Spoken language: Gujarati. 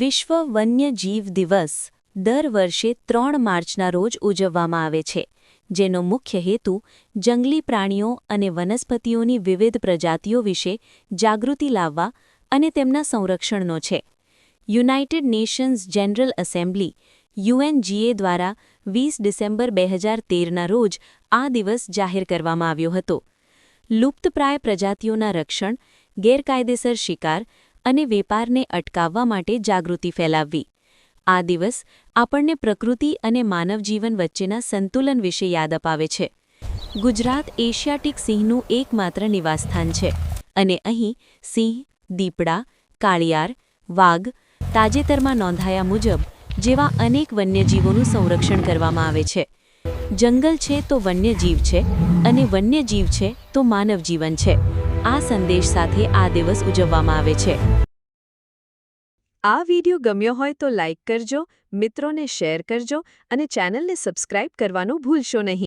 વિશ્વ વન્યજીવ દિવસ દર વર્ષે 3 માર્ચના રોજ ઉજવવામાં આવે છે, જેનો મુખ્ય હેતુ જંગલી પ્રાણીઓ અને વનસ્પતિઓની વિવિધ પ્રજાતિઓ વિશે જાગૃતિ લાવવા અને તેમના સંરક્ષણનો છે. United Nations general assembly UNGA દ્વારા 20 ડિસેમ્બર 2013ના રોજ આ દિવસ જાહેર કરવામાં આવ્યો હતો. લુપ્તપ્રાય પ્રજાતિઓના રક્ષણ, ગેરકાયદેસર શિકાર અને વેપારને અટકાવવા માટે જાગૃતિ ફેલાવવી. આ દિવસ આપણને પ્રકૃતિ અને માનવજીવન વચ્ચેના સંતુલન વિશે યાદ અપાવે છે. ગુજરાત એશિયાટિક સિંહનું એકમાત્ર નિવાસસ્થાન છે અને અહીં સિંહ, દીપડા, કાળિયાર, વાઘ, તાજેતરમાં નોંધાયા મુજબ જેવા અનેક વન્યજીવોનું સંરક્ષણ કરવામાં આવે છે. જંગલ છે તો વન્યજીવ છે અને વન્યજીવ છે તો માનવજીવન છે. આ સંદેશ સાથે આ દિવસ ઉજવવામાં આવે છે. આ વિડિયો ગમ્યો હોય તો લાઇક કરજો, મિત્રોને શેર કરજો અને ચેનલને સબસ્ક્રાઇબ કરવાનું ભૂલશો નહીં.